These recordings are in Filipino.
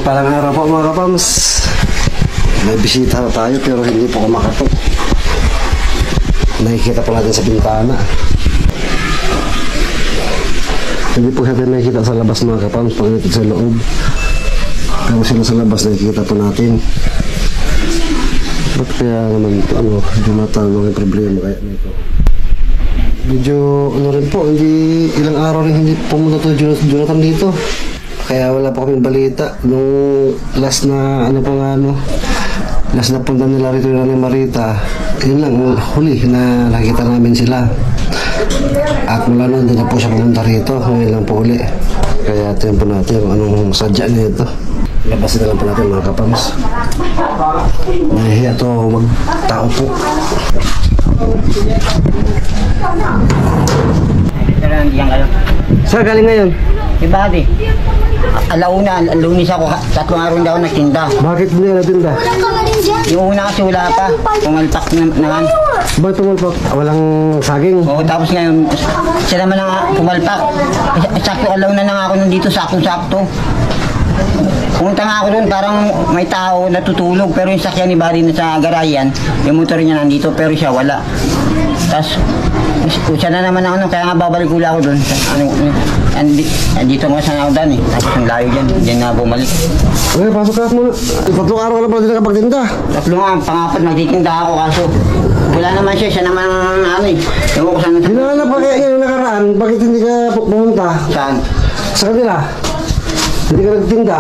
Mapagpalang araw po mga kapams. May bisita na tayo pero hindi po kumakatok. Nakikita po natin sa bintana. Hindi po natin nakikita sa labas mga kapams pag natin sa loob. Pero sila sa labas nakikita po natin. Ba't kaya naman ito hindi matanong yung problema kaya nito. Medyo rin po, hindi ilang araw rin hindi pumunta to Jonathan dito. Kaya wala pa kaming balita. Nung last na last na punta nila rito ni Marita, yun lang, huli na nakita namin sila. At mula noon, hindi na po siya pumunta rito. Ngayon lang po huli. Kaya tingnan po natin kung anong sadya nito. Labasin na lang po natin mga kapams. Nahihiya to magtao po. Saan galing ngayon? Diba di? Alauna, Lunis ako, 3 araw daw nagtinda. Bakit hindi na natinda? Yung una kasi wala pa, pumalpak naman. Bakit pumalpak? Walang saging? Oo, tapos ngayon, siya naman ang pumalpak. Sakto alauna na nga ako nandito, sakto-sakto. Pumunta nga ako doon, parang may tao natutulog, pero yung sakyan ni Barry na sa garayan, yung motor niya nandito, pero siya wala. Tapos, siya na naman ang kaya nga babalik ula ako doon. Andito nga sa ako doon eh. Tapos yung layo dyan, dyan na bumalik. Okay, pasok ka muna. 3 araw ka lang pala din nakapagtinda. 3 nga, pangapat magtitinda ako kaso. Wala naman siya naman eh. Ewan ko saan. Hinahanap ka kaya yung nakaraan, bakit hindi ka pumunta? Saan? Sa kanila. Hindi ka nagtinda.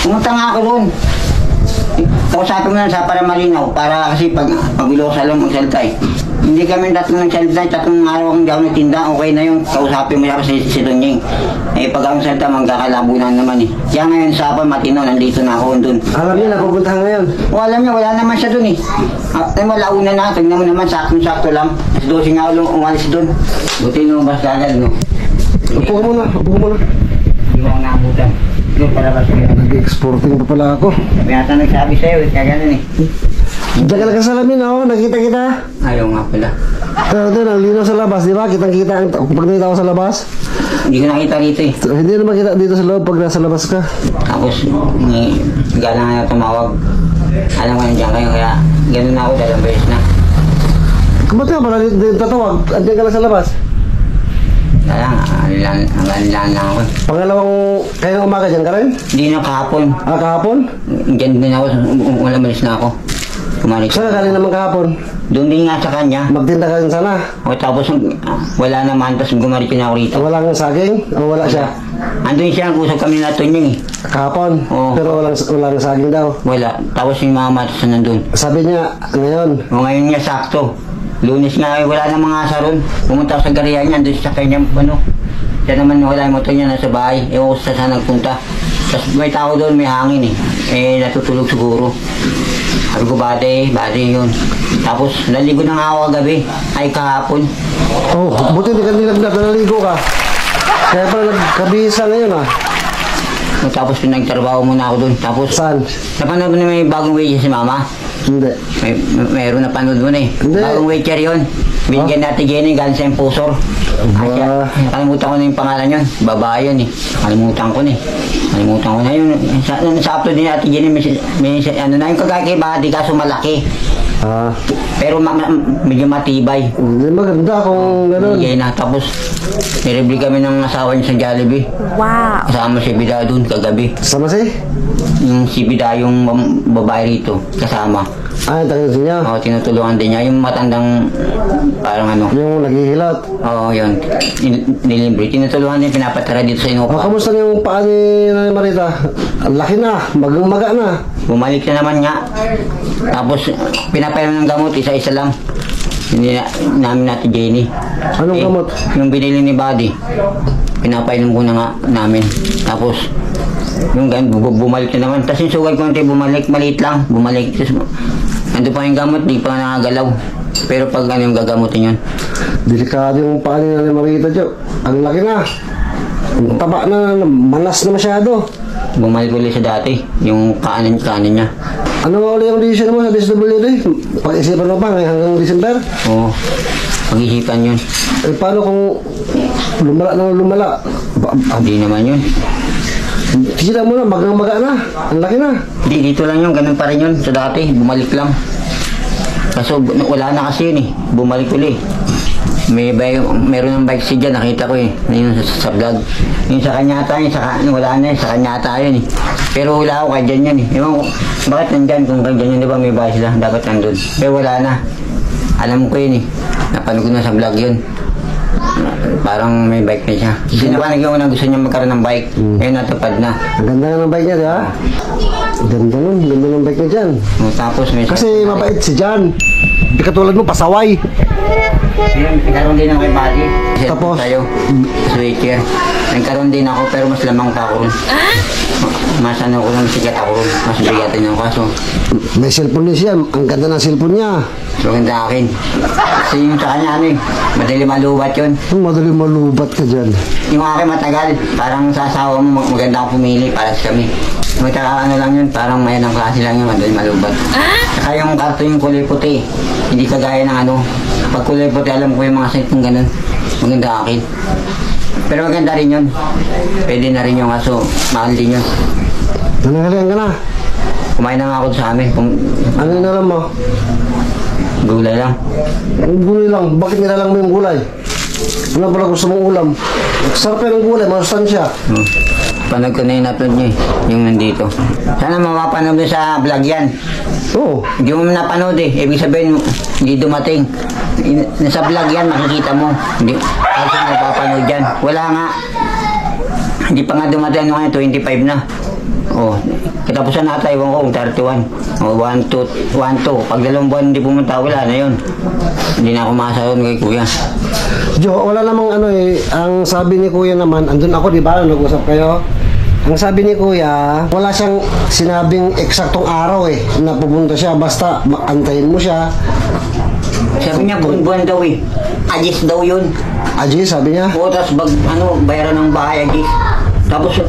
Pumunta nga ako doon. Kausapin mo na sa para malinaw, para kasi pag magulo ko sa alam magsalita eh. Hindi kami 3 nagsalita, 3 araw akong di ako nagtinda, okay na yung kausapin mo siya kasi si Donyeng. Eh pag akong salita, magkakalabunan naman eh. Kaya ngayon sa hapon, matino, nandito na ako doon. Alam niya na pupunta ngayon? O alam niya, wala naman siya doon eh. Ay malauna na, tingnan mo naman, sakto-sakto lang. Mas 12 nga ulo, umalis doon. Buti nung mas gagal, no? Upo ka muna, upo ka muna. Hindi mo ako nakabutan. Doon palabas ko yan. Nag-exporting pa pala ako. Yata nagsabi sa'yo, kaya ganun eh. Diyan ka lang sa salamin, nakita kita. Ayaw nga pala. Pero doon, ang linaw sa labas, di ba? Kitang-kita pag nakita ko sa labas. Hindi ko nakita rito eh. Hindi naman kita dito sa loob pag nasa labas ka. Tapos, gala nga na tumawag. Alam ko nandiyan kayo, kaya ganun na ako 2 beses na. Ba't nga pala dito tatawag? Andiyan ka lang sa labas. Kaya nga, hanggang lang ako. Pangalawang kayong umaga dyan ka rin? Hindi na kahapon. Kahapon? Diyan din ako, wala malis na ako. Kumalik. Saan galing naman kahapon? Doon din nga sa kanya. Magtinda ka rin sana? O tapos wala naman, tapos gumarit na ako rito. Wala kang saging? O wala siya? Andun siya, usap kami na Tonyeng eh. Kahapon? Oo. Pero walang saging daw? Wala. Tapos yung mama, tapos nandun. Sabi niya, ngayon? O ngayon niya sakto. Lunes nga, wala na mga asa ron. Pumunta ako sa gariyan niya, doon sa kanya, siya naman wala yung motor niya nasa bahay. Ewan ko saan nagpunta. Tapos may tao doon, may hangin eh. Natutulog siguro. Sabi ko, bade yun. Tapos naligo na nga ako kagabi, ay kahapon. Oh, buti hindi ka nilagnat, naligo ka. Kaya pala nagkabisa ngayon ah. Tapos nagtrabaho muna ako doon. Tapos, saan? napanood mo na may bagong wages si mama? Hindi. Mayroon na panood mo na eh. Hindi. Bagong wager yun. Binigyan natin Jenny galing sa impulsor. Kalimutan ko na yung pangalan yun. Babae yun eh. Kalimutan ko na yun. Sa upload din natin Jenny, may yung kagaya kay Badi kaso malaki. Pero medyo matibay. Hindi maganda kung gano'n. Bigay na. Tapos, niribli kami ng asawa niya sa Jollibee. Wow! Kasama si Bida doon kagabi. Sama si? Yung si Bida, yung babae rito, kasama. Tagal niya? Oo, tinutulungan din niya. Yung matandang, parang yung naghihilot? Oo, yun. Nilibre. Tinutulungan din, pinapatara dito sa Inupa. Kamusta na yung paa ni Marita? Ang laki na, magang-maga na. Bumalik na naman nga. Tapos, pinapainom ng gamot, isa-isa lang. Hindi namin natin Jenny. Anong gamot? Yung binili ni Buddy. Pinapainom ko na nga namin. Tapos, yung bumalik na naman. Tapos yung sugat ko natin bumalik, maliit lang. Bumalik. Tapos, ando pa yung gamot, di pa nakagalaw. Pero pag yung gagamutin yun. Delikado yung paa ni Marita, Jo. Ang laki na. Ang taba na, malas na masyado. Bumalik ulit sa dati, yung kanan niya. Ano nga ulit yung decision mo sa DSWD? Pag-isipan mo pa hanggang December? Oo, pag-isipan yun. Paano kung lumala na lumala? Hindi naman yun. Sila mo na, magang-maga na. Ang laki na. Hindi, dito lang yun. Ganun pa rin yun. Sa dati, bumalik lang. Kaso wala na kasi yun eh. Bumalik uli. Meron ng bike siya dyan. Nakita ko eh. Yun sa vlog. Yung sa kanya ata yun. Wala na eh. Sa kanya ata yun eh. Pero wala ako kay dyan yan eh. Ewan ko, bakit nandyan? Kung kay dyan yun, di ba may bahay sila? Dapat nandun. Pero wala na. Alam ko yun eh. Napanood ko na sa vlog yun. Parang may bike na siya. Sinapanag yung gusto niya magkaroon ng bike. Ngayon natupad na. Ang ganda nga ng bike niya, di ba? Ang ganda nun. Ganda ng bike niya dyan. Tapos may... Kasi mabait si Jan. Di katulad mo, pasaway. Nagkaroon din ako kay Buddy. Tapos? Tayo, switcher. Nagkaroon din ako pero mas lamang pa ako. Mas ano ko lang, sigat ako. Mas bigatin ako kaso. May cellphone din siya. Ang ganda ng cellphone niya. Maganda akin. Kasi yung sa kanya ano eh, madali malubat yun. Madali malubat ka dyan. Yung akin matagal, parang sa asawa mo maganda akong pumili para sa kami. Magkaka ano lang yun, parang may ng klase lang yun, madali malubat. Saka yung karto yung kulay puti, hindi kagaya ng ano. Pag kulay puti, alam ko yung mga site ng ganun. Maganda akin. Pero maganda rin yun. Pwede na rin yung aso, mahal din yun. Nanangalian ka na. Kumain na nga ako sa amin. Ano yung alam mo? Gulay lang. Ang gulay lang. Bakit nilalang mo yung gulay? Ano pala gusto mong ulam? Sarap yan ng gulay, masustansya. Panood ko na yung upload niyo eh, yung nandito. Sana mapapanood mo sa vlog yan. Oo. Hindi mo napanood eh, ibig sabihin hindi dumating. Nasa vlog yan, makikita mo. Hindi, kasi mapapanood yan. Wala nga. Hindi pa nga dumating, ano kaya, 25 na. Oh, katapusan na tayo ko kung 31. Oh, 1, 2. Pag 2 buwan hindi pumunta, wala na yun. Hindi na ako makasayon kay kuya. Jo, wala namang ano eh. Ang sabi ni kuya naman, andun ako di ba, nag-usap kayo. Ang sabi ni kuya, wala siyang sinabing eksaktong araw eh, na pupunta siya. Basta antayin mo siya. Sabi niya, buwan daw eh. Ajis daw yun. Aji, sabi niya. Oo, tapos bayaran ng bahay, Ajis. Tapos,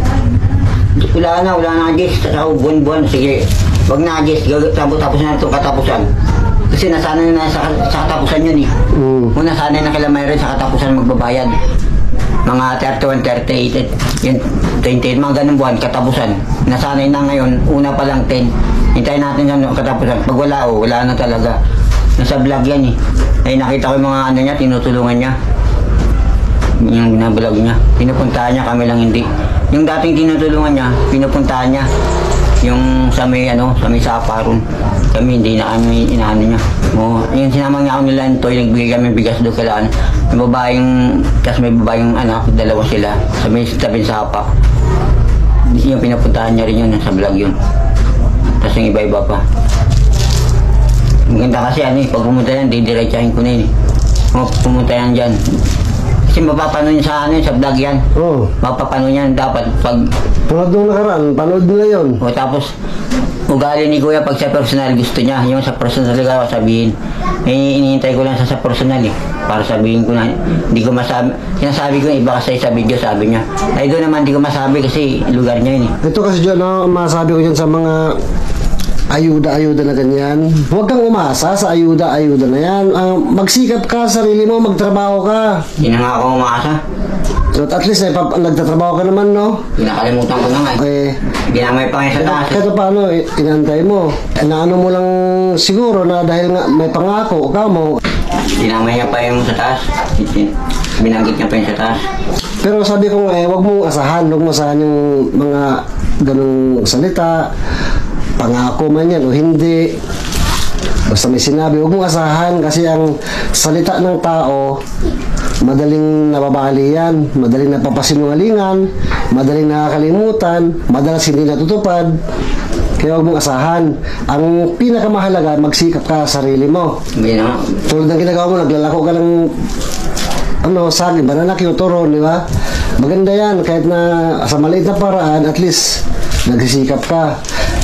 wala na Ajis. Tapos buwan-buwan, sige. Wag na Ajis, tapos na ito katapusan. Kasi nasanay na sa katapusan yun eh. Kung nasanay na kila Mayroon sa katapusan magbabayad. Mga 31, 38, yun, 28, mga ganun buwan, katapusan. Nasanay na ngayon, una pa lang 10. Hintayin natin sa katapusan. Pag wala na talaga. Nasa vlog yan eh. Ay nakita ko yung mga ano niya, tinutulungan niya. Yung binablog niya. Pinupuntahan niya, kami lang hindi. Yung dating tinutulungan niya, pinupuntahan niya. Yung sa may saparon. Kami hindi na kami inaano niya. Yung sinama niya ako nila Toy, nagbigay kami bigas doon kailangan. May babaeng, kasi may babaeng anak, dalawa sila. Sa may tabi sa hapa. Yung pinupuntahan niya rin yun, sa vlog yun. Tapos yung iba-iba pa. Maganda kasi pag pumunta yan, didiretsahin ko na yun eh. Pumunta yan dyan. Kasi mapapanood sa sa vlog yan. Oo. Mapapanood yan dapat pag... Panood nung nakaraan, panood nila yun. O tapos, ugali ni Kuya pag sa personal gusto niya, yung sa personal talaga sabihin. Inihintay ko lang sa personal eh. Para sabihin ko na, hindi ko masabi. Sinasabi ko iba kasi sa video, sabi niya. Ay doon naman hindi ko masabi kasi lugar niya yun eh. Ito kasi dyan, masabi ko dyan sa mga ayuda na ganyan. Huwag kang umasa sa ayuda na yan. Magsikap ka sa sarili mo, magtrabaho ka. Hindi na nga ako umaasa. So at least nagtatrabaho ka naman, no? Pinakalimutan ko na nga eh. Ginamay pa ngayon sa taas. Kahit paano, inantay mo. Inaano mo lang siguro na dahil nga may pangako ka mo. Ginamay niya pa yung sa taas. Binanggit niya pa yung sa taas. Pero sabi ko nga, huwag mong asahan. Huwag mo asahan yung mga ganung salita. Pangako man yan o hindi. Basta may sinabi, huwag mong asahan kasi ang salita ng tao, madaling nababali yan, madaling napapasinungalingan, madaling nakakalimutan, madalas hindi natutupad. Kaya huwag mong asahan. Ang pinakamahalaga, magsikap ka sa sarili mo. Tulad ng ginagawa mo, naglalako ka ng saging, banana, turon, di ba? Maganda yan, kahit na sa maliit na paraan, at least nagsisikap ka.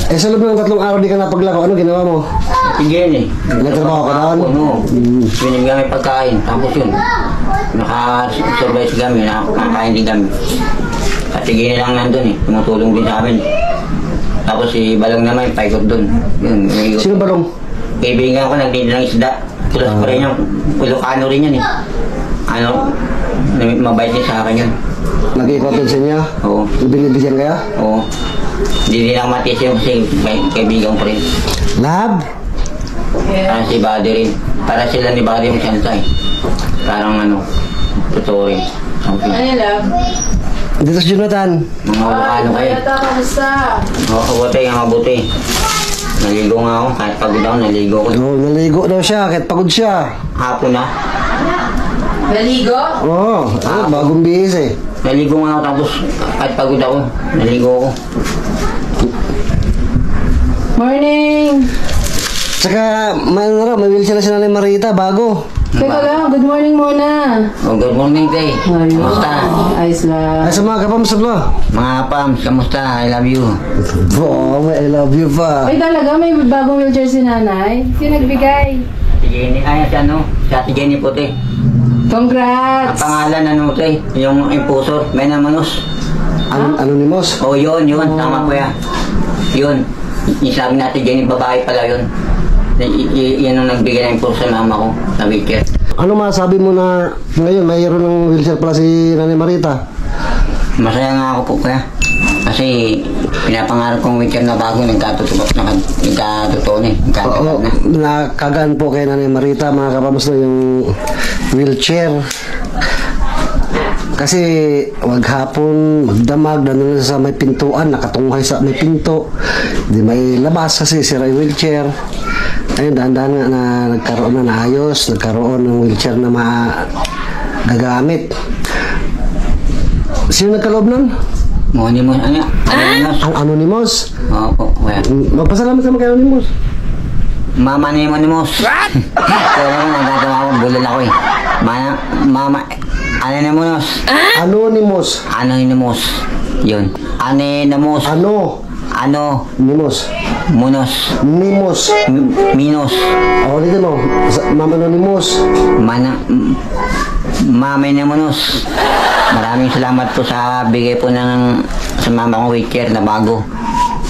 Sa loob ng 3 araw di ka napaglako, ano ginawa mo? Tigil eh. Nagtrabaho ka doon? Binibigyan kami pagkain, tapos yun. Naka-survive kami, nakakain din kami. At tigil lang nandun eh, tumutulong din sa amin. Tapos si Balong naman, paikot dun. Sino Balong? Kaibigan ko, nagdito ng isda. Tulas pa rin yung Ilocano rin yan eh. Mabait din sa akin yun. Nag-ikot din sa inyo? Oo. Binibigyan kaya? Oo. Hindi nila matis yung kasi kaibigan ko rin. Lab? Parang si Buddy rin. Para sila ni Buddy yung siyanta eh. Parang ano, totoo rin. Okay. Ano love? Dito si Jonathan. Mga ano kayo. Mayata, kamusta? Oo, mabuti, mabuti. Naligo nga ako, kahit pagod ako, naligo ko. Oo, naligo daw siya, kahit pagod siya. Hapon na. Naligo? Oo, bagong bihis eh. Naligo nga ako, tapos kahit pagod ako, naligo ako. Morning! Tsaka, may wheelchair na si Nanay Marita, bago. Teka lang, good morning muna. Oh, good morning, Tay. Kamusta? Ayos lang. Ay, sa mga kapams bro. Mga Pams, kamusta? I love you. Bro, I love you pa. Ay talaga, may bagong wheelchair si nanay. Sino nagbigay? Si Jenny, ay, si ano? Si Ate Jenny Puti. Ang Congrats! pangalan, ano, Tay? Yung impulsor, may namanos. Anonymous. Oh, yun, tama ko yan. Yun. Yung sabi natin, Jenny, babae pala yun. Yan ang nagbigay ng impulso sa mama ko, sa wheelchair. Ano masabi mo na ngayon mayroon ng wheelchair pala si Nanay Marita? Masaya nga ako po kaya. Kasi pinapangarap kong wheelchair na bago, nagkatotoo na. Oo, nakagaan po kay Nanay Marita, mga kapams na yung wheelchair. Kasi wag hapon, magdamag, na sa may pintuan, nakatunghay sa may pinto. Di may labas kasi sira yung wheelchair. Ayun, dahan-dahan nga na nagkaroon na naayos, nagkaroon ng wheelchair na magagamit. Sino nagkaloob nun? Anonymous, ano? Anonymous? Ang Anonymous. Oo po, kaya. Magpasalamat ka kay Anonymous. Mama ni Anonymous. Kaya naman, nagkatawa ko, bulol ako eh. Mama, Anonymous. Anonymous. Anonymous. Yun. Anonymous. Ano? Nimos. Munos. Nimos. Minos. Ako dito no. Mama Anonymous. Mama ni Munos. Maraming salamat po sa bigay po sa mama kong wheelchair na bago.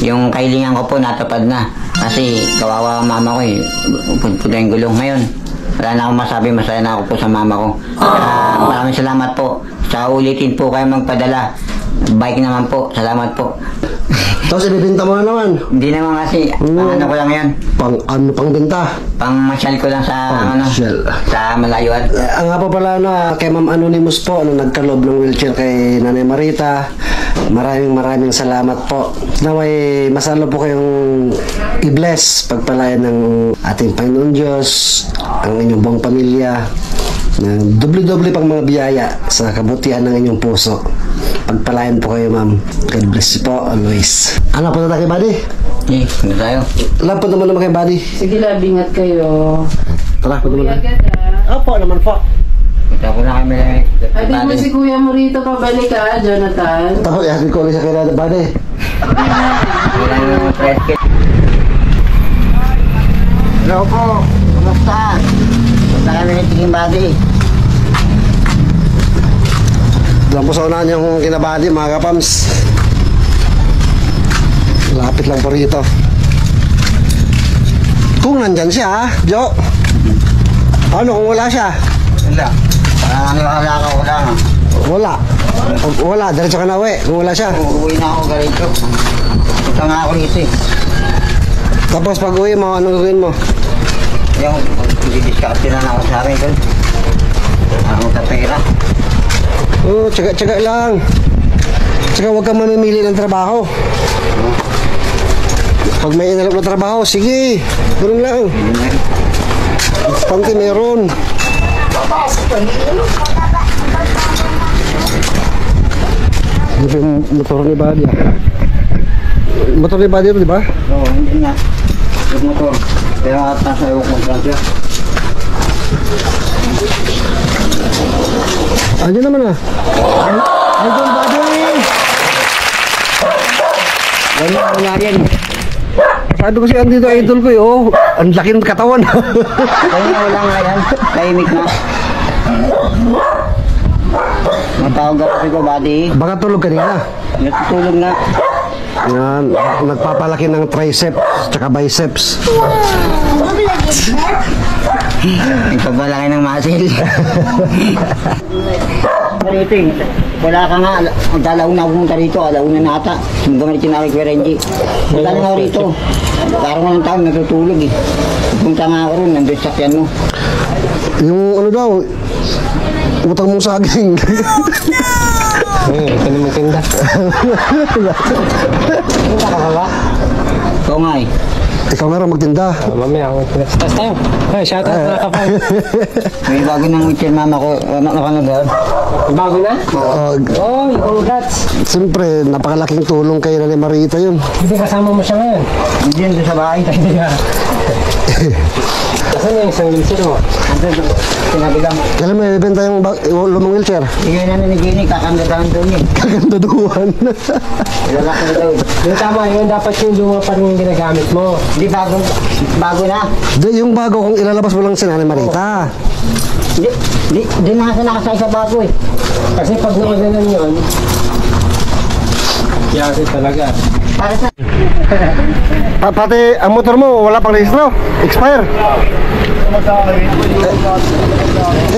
Yung kailingan ko po natupad na. Kasi kawawa ang mama ko eh. Punta yung gulong ngayon. Wala na akong masabi, masaya na ako po sa mama ko. Maraming salamat po. Sa ulitin po kayo magpadala. Bike naman po. Salamat po. Tapos ibibinta mo na naman. Hindi naman kasi, ano ko lang yan. Pang binta? Pang masyal ko lang sa, Masyal. sa malayuan. Ang nga po pala na kay Ma'am Anonymous po, nagkaloob ng wheelchair kay Nanay Marita. Maraming salamat po. Naway masalo po kayong i-bless, pagpalayan ng ating Panginoon Diyos, ang inyong buong pamilya, ng doble-doble pang mga biyaya sa kabutihan ng inyong puso. Pagpalayan po kayo, ma'am. God bless you po, always. Ano, punta tayo kay Buddy? Ano tayo? Love, punta mo naman kay Buddy. Sige love, ingat kayo. Tara, punta mo Kuya na. ganda. Opo, naman po. Ito ko na kami lang. Ate mo si kuya mo rito, pabalik ka, Jonathan. Tapos, ihatid ko ulit sa kay Buddy. Ilang yung press kit. Hello po. Kumusta? Punta kami ng Tingin Body. Diyan po sa unahan yung kinabali, mga kapams. Lapit lang po rito. Kung nandyan siya, ha, Jo? Ano kung wala siya? Wala. Parang wala ka, wala nga. Wala, diretso ka na uwi kung wala siya. Uuwi na ako garito. Punta nga ako rito eh. Tapos pag uwi mo, anong gawin mo? Yung didiscarte na ako sa akin doon. Ang kapera. Oo, tsaga lang. Tsaka huwag kang mamimili ng trabaho. Pag may inalap na trabaho, sige, ganoon lang. Pante meron. Ito yung motor ni Buddy, ah. Motor ni Buddy ito, di ba? Oo, hindi nga. Yung motor. Pero at nasa yung kontransya. Andiyan naman, ah. Ay, doon, Buddy! Wala yan. Sabi ko si Andy ito, idol ko, oh. Ang laki ng katawan. Kaya nga wala nga yan. Tahimik na. Matawag ako si Body. Baka tulog kanina. Natutulog na. Yan, nagpapalaki ng triceps tsaka biceps. Nagpapalaki ng muscle. Rito eh. Wala ka nga, magdalaw na ako pumunta rito, alauna na ata. Sumagamit yung nakik Renji. Wala na ako rito. Parang walang taon, natutulog eh. Punta nga ako rin, nandun sa sakyan mo. Yung ano daw, utang mong saging. Ito na maganda. Punta ka ba? Ikaw nga eh. Ikaw nga rin magtinda. Mamaya ako maganda. Tapos tayo. Hey, shoutout mga kapal. May bago ng wheelchair mama ko, nakanood ba? Bago na? Oh, congrats. Siyempre, napakalaking tulong kay Nanay Marita yun. Hindi kasama mo siya ngayon. Hindi yan doon sa bahay. Hindi ka. Asan na yung isang wheelchair mo? Andun, sinabi lang. Kailan may bibenta yung lumang wheelchair? Sige na ni Jenny, kakandadahan doon eh. Kagandaduhan. Ilalaki na daw. Yung tama yun, dapat yung luma pa rin yung ginagamit mo. Hindi bago na. Yung bago kung ilalabas mo lang si Nanay Marita. Hindi na kasi nakasay sa bago eh. Kasi pag naulanan yun, yasi talaga. Para sa... Pati ang motor mo, wala pang rehistro. Expire.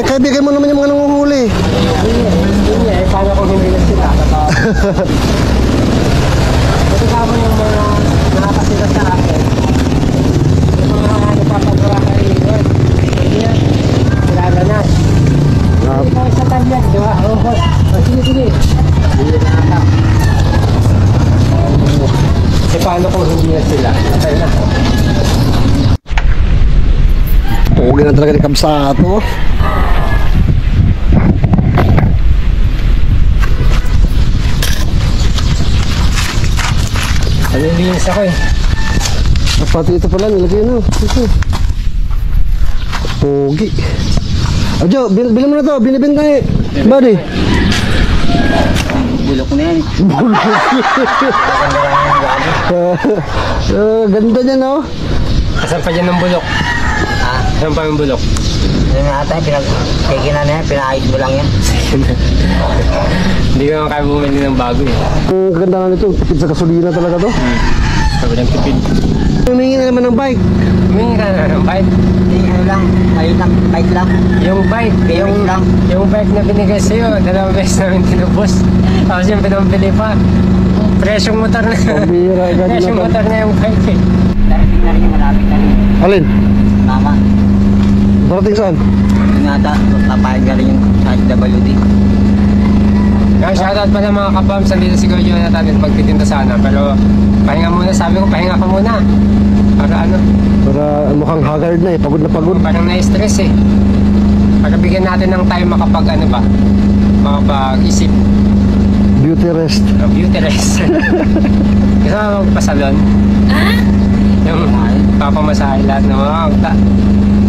Kaibigan mo naman yung mga nanguhuli. Hindi niya, paano kung hindi na sila? Ito tama yung mga nakakasila sa akin. Yung mga napapagawa kayo yun. Hindi yan, kilala na. Hindi ko sa tablet, di ba? Oh, boss. Sige. Hindi na. E paano kung hindi na sila? Patay na. Pugi na talaga ni Kabsato. Nalilinis ako eh. Pati ito pala, nilagay na. Ito. Pugi. Adjo, bilhin mo na to. Binibenta eh. Buddy. Bulok na yan eh. Ganda niya, no? Asan pa dyan ng bulok? Asan pa yung bulok? Ano na ata, kikina na yan, pinaayos mo lang yan. Hindi ko naman kaya bumili ng bago eh. Ang ganda nga nito. Tipid sa gasolina talaga to. Sabi ng tipid. Humingi na naman ng bike. Humingi ka na ng bike. Hindi, ano lang, ayun lang, bike lang. Yung bike, Payment lang. yung bike na binigay sa'yo, 2 beses namin tinubos. Tapos yung pinambili pa. Presyong motor na. Pambira, ganyan Presyong na to. motor na yung bike eh. Darating na rin yung malapit na rin. Alin? Mama, Darating saan? yun ata, papayag na rin yung sa HWD. Kaya shoutout pala mga kapams, nandito si Kuya Jonathan at magtitinda sana. Pero pahinga muna, sabi ko pahinga ka muna. Para ano, Para mukhang haggard na eh. Pagod na pagod. parang na-stress eh. Para bigyan natin ng time makapag ano ba, makapag-isip. Beauty rest. Beauty rest. Gusto mo magpasalon? Yung papamasahe lahat ng mga magta.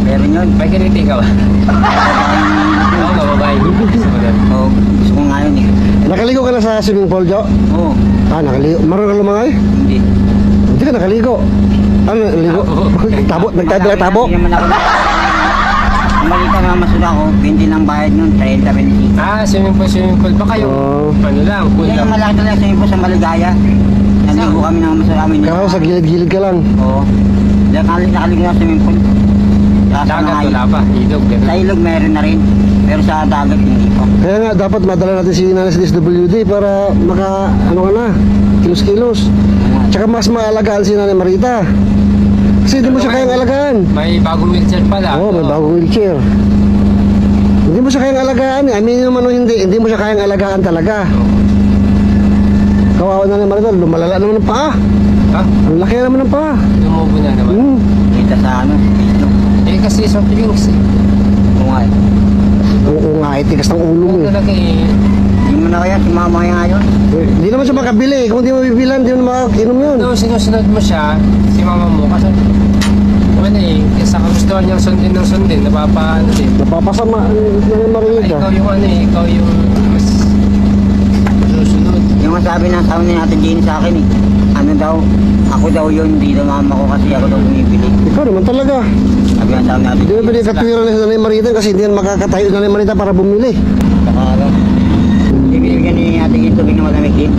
Meron yun. May ganiti ka ba? Oo, mababae. Gusto mo doon. Oo, gusto ko nga yun eh. Nakaligo ka na sa swimming pool, Jo? Oo, Nakaligo. Marunong ka lumangay? hindi. Hindi ka nakaligo. Ano, naligo? Tabo? Nagtabi lang tabo? Hindi naman ako. Malita nga masula ko, 20 lang bayad nun, 30, 25. Swimming pool. Baka yung ano lang, pool Hindi lang. yung malaki talaga swimming pool sa Maligaya. Naligo kami ng masula amin. Kaya sa gilid-gilid ka lang. Oo. Nakaligo na swimming pool. Saka sa Dagat mga- wala pa, ilog. Sa Ganun. ilog meron na rin. Pero sa dagat hindi pa. Kaya nga, dapat madala natin si Nanay sa DSWD para ano ka na, kilos-kilos. Tsaka mas maalagaan si Nanay Marita. Kasi hindi mo siya kayang alagaan. May bagong wheelchair pala. Oo, may bagong wheelchair. Hindi mo siya kayang alagaan. Aminin naman o hindi mo siya kayang alagaan talaga. Kawawa na Nanay Marita, lumalala naman ng paa. Ha? Ang laki naman ng paa. Lumubo na naman. Kita sa ano, Facebook. Eh kasi soft drinks eh. Oo nga eh. Oo nga, itigas ng ulo mo Ano eh. talaga eh. Hindi mo na kaya si mama kaya ngayon. Hindi naman siya makabili. Kung hindi mo bibilan, hindi mo makakinom yun. No, sinusunod mo siya, si mama mo, kasi ano eh, sa kagustuhan niyang sundin ng sundin, napapaano din. Napapasama Nanay Marita. Ikaw yung ano eh, ikaw yung mas susunod. Yung sabi ng taon ni Ate Jenny sa akin eh. Ano daw, ako daw yun, hindi daw mama ko kasi ako daw bumibili. Ikaw naman talaga. Sabi ng taon ni Ate Hindi mo Jenny. pinagkatwira na si Nanay Marita kasi hindi yan makakatayo si Nanay Marita para bumili. Saka ano, bibigyan ni Ate Jenny tubig na malamig din.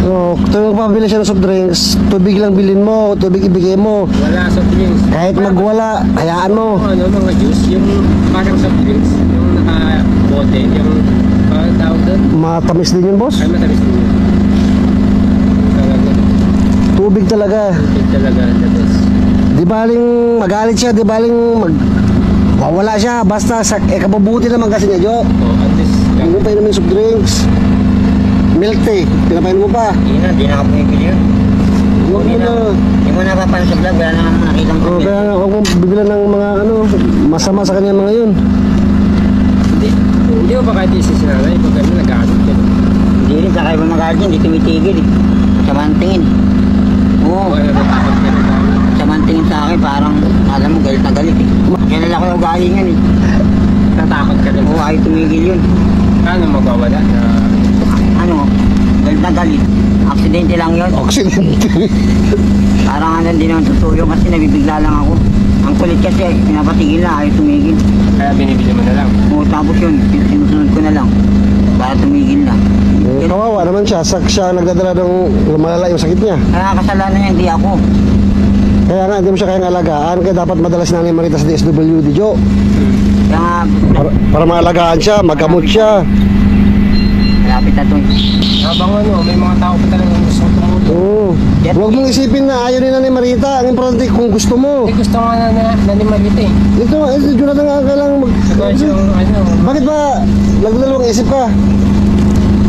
So, tuwing magpapabili siya ng soft drinks, tubig lang bilhin mo, tubig ibigay mo. Wala soft drinks. Kahit magwala, hayaan mo. Ano, mga juice, yung parang soft drinks, yung naka-bote, yung Matamis din yun, boss. Ay, matamis din yun. Talaga. Tubig talaga. Tubig talaga, the best. Di baling magalit siya, di baling wawala siya. Basta kapabuti naman kasi niya, Jo. At least, Hindi mo pa inumin soft drinks. Milk tea, pinapainom mo pa. Di na ako pumipili yun. Huwag mo na. Hindi mo napapan sa vlog, wala naman nakitang Oh, problema. kaya huwag mo bibilan ng mga masama sa kanya mga yun. hindi mo ba kahit isi si nanay pag ano nag-aaral ka? Hindi rin, saka iba mag-aaral hindi tumitigil eh. Masamang tingin. Oo, O ano natakot ka na tayo? masamang tingin sa akin, parang, alam mo, galit na galit eh. Kilala ko yung ugali niyan eh. Natakot ka na. Oo, ayaw tumigil yun. Ano magwawala na? Ano, galit na galit. Aksidente lang yun. Aksidente. Parang ano, hindi naman totoo yun kasi nabibigla lang ako. Ang kulit kasi, pinapatigil na, ayaw tumigil. Kaya binibili mo na lang. Oo, tapos yun, sinusunod ko na lang. Para tumigil na. Kawawa naman siya. Siya nagdadala ng malala yung sakit niya. Kaya kasalanan niya, hindi ako. Kaya nga, hindi mo siya kayang alagaan. Kaya dapat madalas na ni Marita sa DSWD, Jo. Kaya nga, Para maalagaan siya, magkamot siya. malapit na to. Habang ano, may mga tao pa talagang gusto tumulong. Oo. Huwag mong isipin na ayaw ni Nanay Marita. Ang importante kung gusto mo. Eh gusto nga na nanimalit eh. Ito, Jonathan nga kailangan Kasi yung ano, Bakit ba nagdalawang isip ka?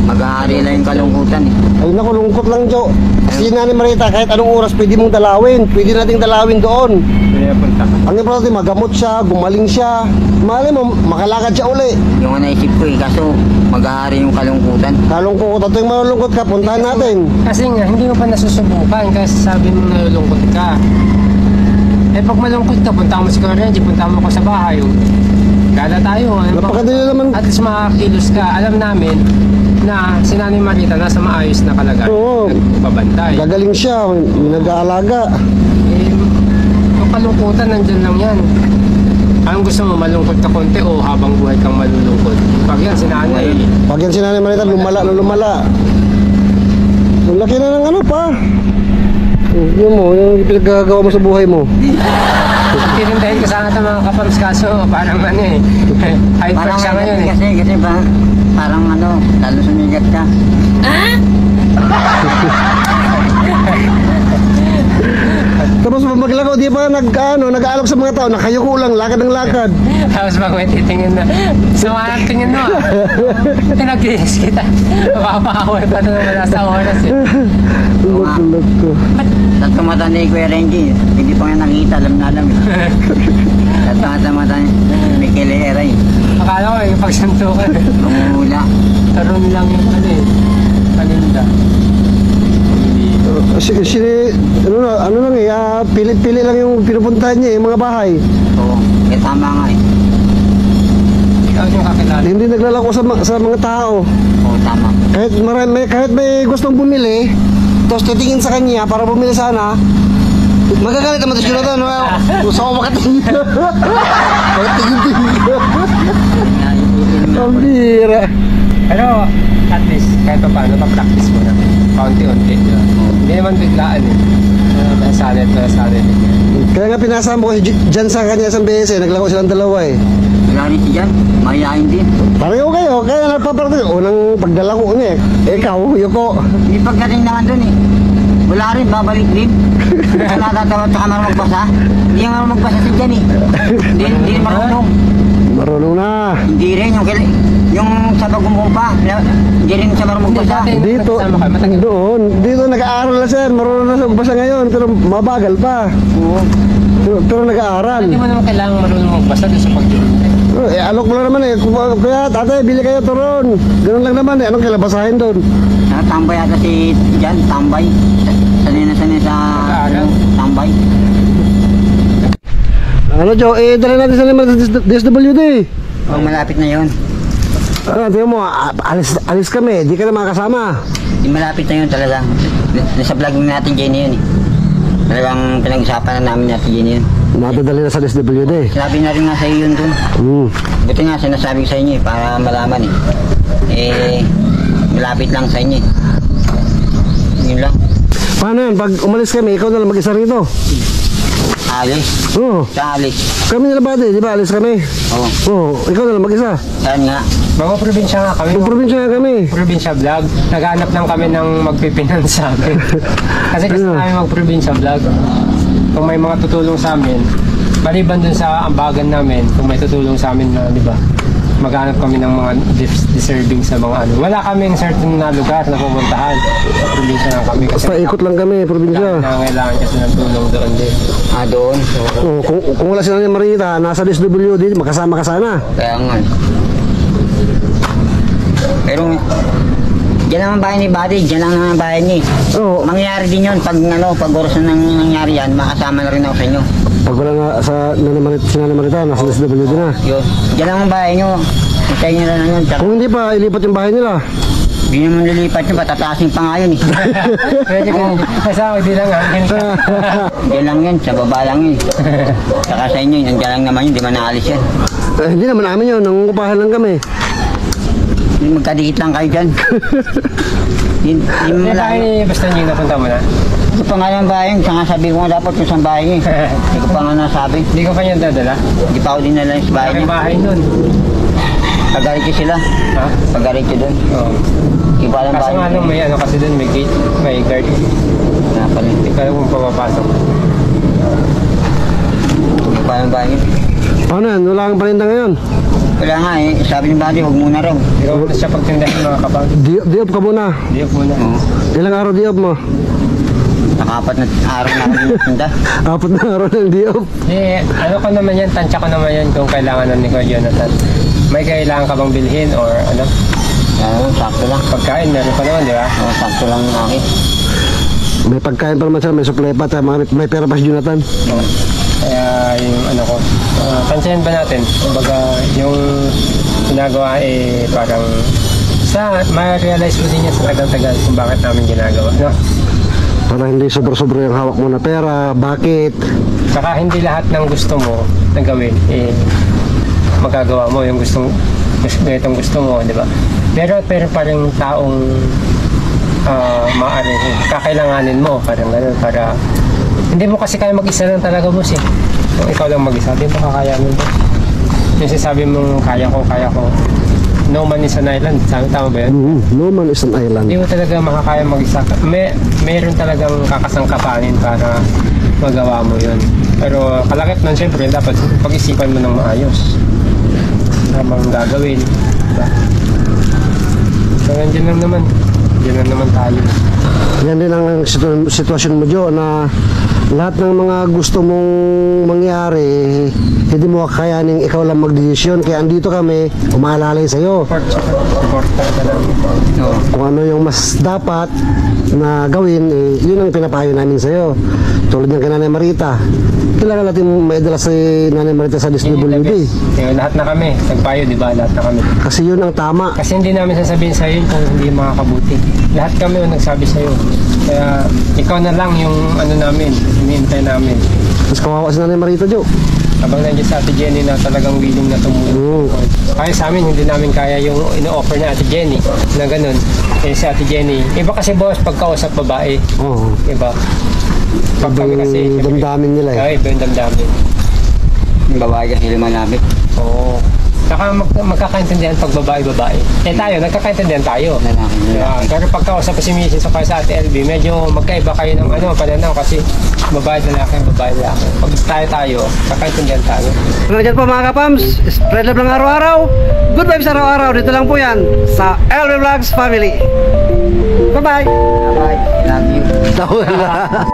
Mag-aari lang yung kalungkutan eh. Ay naku, lungkot lang, Jo. Kasi yun, Nanay Marita, kahit anong oras pwede mong dalawin. Pwede nating dalawin doon. pinapunta ka. Ang importante, magamot siya, gumaling siya. Malay mo, makalakad siya uli. Yung naisip ko eh, kaso mag-aari yung kalungkutan. Kalungkot, at yung malulungkot ka, puntahan natin. Kasi nga, hindi mo pa nasusubukan kasi sabi mo nalulungkot ka. Eh pag malungkot ka, punta mo sa Korea, punta mo ko sa bahay. Gala tayo. Ano ba? Napakadali naman. At least makakilos ka. Alam namin na si Nanay Marita nasa maayos na kalagayan. Oo. Nagbabantay. Gagaling siya, nag-aalaga. Eh, yung kalungkutan, nandyan lang yan. Anong gusto mo, malungkot ka konti o habang buhay kang malulungkot? Pag yan, si Nanay. Pag yan si Nanay Marita, lumala na lumala. Ang laki na ng ano pa. Yun mo, yung pinagagawa mo sa buhay mo. Tinindahin ko sana ito mga kapams kaso parang ano eh. Hyper Parang siya ngayon eh. kasi parang ano, lalo sumigat ka. Tapos maglako, di ba nag-aalok sa mga tao, nakayuko lang, lakad ng lakad. Tapos pag may titingin na, sama ang tingin mo ah. Pinag-iis kita. Mapapakawal pa ito na wala sa oras eh. Tulog ko. Sa mata ni Kuya Renji, hindi pa nga nakita, alam na alam. Sa mata ni Mikel Eray, Akala ko yung pagsantukan eh. mamula. Taron lang yung ano eh. Paninda. Ano lang eh, pilit-pili lang yung pinupuntahan niya, yung mga bahay. Oo, kaya tama nga eh. Ikaw yung kakilala. Hindi naglalako sa mga tao. Oo, tama. Kahit may gustong bumili, tapos titingin sa kanya para bumili sana, magagalit naman ito Jonathan. Gusto ko makatingin. Makatingin-tingin ka. Ang bira. Pero at least kahit pa paano, pa-practice mo na. Kaunti-unti. Hindi naman biglaan eh. Masalit. Kaya nga pinasama ko dyan sa kanya isang beses, naglako silang dalawa eh. Wala rin si Jan, mayayain din. Pareho kayo, kaya nagpapraktis. Unang pagdala ko niya eh. Ikaw, yuko. Hindi pagdating naman dun eh. Wala rin, babalik din. Kung natatawa at saka marunong magbasa. Hindi nga marunong magbasa si Jan eh. Hindi marunong. Marunong na. Hindi rin, yung sa pagkumumpa, hindi rin siya marunong magbasa. Dito, dito nag-aaral na siya. Marunong na siya magbasa ngayon, pero mabagal pa. Oo. Pero nag-aaral. Hindi mo naman kailangan marunong magbasa doon sa pagdurunte. Alok mo lang naman eh. Kaya tatay, bili kayo turon. Ganun lang naman eh. Anong kailan basahin doon? Tambay ata si Jan, tambay. Sanay sa tambay. Ano Joe, dali natin sa lima DSWD. Kung malapit na yun. Tingnan mo, alis kami. Di ka na makasama. Malapit na yun talaga. Nasa vlog natin Jenny yun eh. Talagang pinag-usapan na namin natin Jenny yun. Matadali na sa DSWD. Sinabi na rin nga sa iyo yun dun. Buti nga sinasabi ko sa inyo eh, para malaman eh. Malapit lang sa inyo eh. Yun lang. Paano yun? Pag umalis kami, ikaw na lang mag-isa rito. Alis. Oo. Sa alis. Kami nila Buddy, di ba? Alis kami. Oo. Oo. Ikaw na lang mag-isa. Saan nga? Mga probinsya nga kami. Yung probinsya nga kami. Probinsya vlog. Naghanap lang kami ng magpipinan sa amin. Kasi gusto Ano? namin mag-probinsya vlog. Kung may mga tutulong sa amin, maliban dun sa ambagan namin, kung may tutulong sa amin na, di ba, maghanap kami ng mga deserving sa mga ano. Wala kaming certain na lugar na pupuntahan. Sa probinsya lang kami. Kasi Basta ikot lang kami, probinsya. kailangan kasi ng tulong doon din. Doon. Oo, kung wala sila ni Marita, nasa DSWD, makasama ka sana. Kaya nga. Pero, dyan naman bahay ni Buddy, dyan lang naman bahay niya. Oo. Mangyayari din yun pag oras na nangyari yan, makasama na rin ako sa inyo. Pag wala nga sa si Nanay Marita, nasa DSWD na. Yun. Dyan lang ang bahay nyo. Hintayin nyo lang yun. Tsaka, Kung hindi pa, ilipat yung bahay nila. di naman lilipat yun, patataasin pa nga yun eh. Pwede ko, nasa ako, di lang hangin ka. Dyan lang yun, sa baba lang yun. Saka sa inyo, nandiyan lang naman yun, di man naalis yan. Hindi naman namin yun, nangungupahan lang kami. Magkadikit lang kayo dyan. Yun Hindi lang. tayo basta nyo napunta mo na. Ito pa nga yung bahay yun, saka sabi ko nga dapat kung saan bahay niya. Hindi ko pa nga nasabi. Hindi ko pa niyan dadala. Hindi pa ako dinala sa bahay Aking niya. bahay nun. Pagarit sila. Ha? Pagarit doon. Oo. Hindi pa alam Kaso bahay nga niya. nung may ano kasi dun, may gate, may guard. Wala pa rin. Hindi ka alam kung pumapasok. Hindi pa alam bahay niya. Paano yan? Wala kang paninda ngayon. Wala nga eh, sabi ni Buddy, huwag muna raw. Ikaw na siya pagtindahin mga kapag. Di-up ka muna. Hindi ako muna. Oo. Ilang araw di-up mo? Nakapat na araw na ako tinda. 4 na araw ng di-up. Eh, ano ko naman yan, tansya ko naman yan kung kailangan ng ni Kuya Jonathan. May kailangan ka bang bilhin or ano? Sakto lang. Pagkain, meron pa naman, di ba? Sakto lang yung akin. May pagkain pa naman siya, may supply pa, may pera pa si Jonathan. Oo. Kaya yung ano ko, tansyahin ba natin? Kumbaga, yung ginagawa eh parang ma-realize mo din yan sa tagal-tagal kung bakit namin ginagawa, no? Para hindi sobra-sobra yung hawak mo na pera. Bakit? Saka hindi lahat ng gusto mo na gawin, eh, magagawa mo yung ganitong gusto mo, di ba? Pero pa rin taong maaaring kakailanganin mo, parang gano'n, para hindi mo kasi kaya mag-isa lang talaga, boss eh. Kung ikaw lang mag-isa, di ba kakayanin mo? Yung sinasabi mong kaya ko, no man is an island, tama ba yun? No man is an island. Hindi mo talaga makakaya mag-isa. Meron talagang kakasangkapanin para magawa mo yun. Pero kalakip nun, siyempre, dapat pag-isipan mo ng maayos. Habang gagawin. Diba? So, nandiyan lang naman. Diyan lang naman tayo. Yan din ang sitwasyon mo, Jo, na lahat ng mga gusto mong mangyari, hindi mo kakayanin ikaw lang magdesisyon. Kaya andito kami, umaalalay sa'yo. Support talaga namin. Oo. Kung ano yung mas dapat na gawin, yun ang pinapayo namin sa'yo. Tulad ng kay Nanay Marita. Kailangan natin maidala si Nanay Marita sa DSWD. Lahat na kami. Nagpayo, di ba? Lahat na kami. Kasi yun ang tama. Kasi hindi namin sasabihin sa'yo yun kung hindi makakabuti. Lahat kami ang nagsabi sa'yo. Kaya ikaw na lang yung ano namin, hinihintay namin. Mas kawawa si Nanay Marita, Jo. Habang nandiyan sa Ate Jenny na talagang willing na tumulong. Kaya sa amin, hindi namin kaya yung ino-offer na Ate Jenny na ganun. Eh si Ate Jenny, iba kasi boss pagkausap babae. Oo. Iba. Pag kami kasi, Yung damdamin nila eh. iba yung damdamin. Yung babae kasi lumalapit. Oo. Saka magkakaintindihan pag babae-babae. Eh tayo, nagkakaintindihan tayo. Lalaki, lalaki. Pero pagkausap si Mrs. o kaya sa Ate LB, medyo magkaiba kayo ng pananaw kasi babae-lalaki. Pag tayo, kakaintindihan tayo. Hanggang dyan po mga kapams, spread love lang araw-araw. Good vibes araw-araw. Dito lang po yan sa LB Vlogs Family. Bye-bye. Bye. Love you. Tawa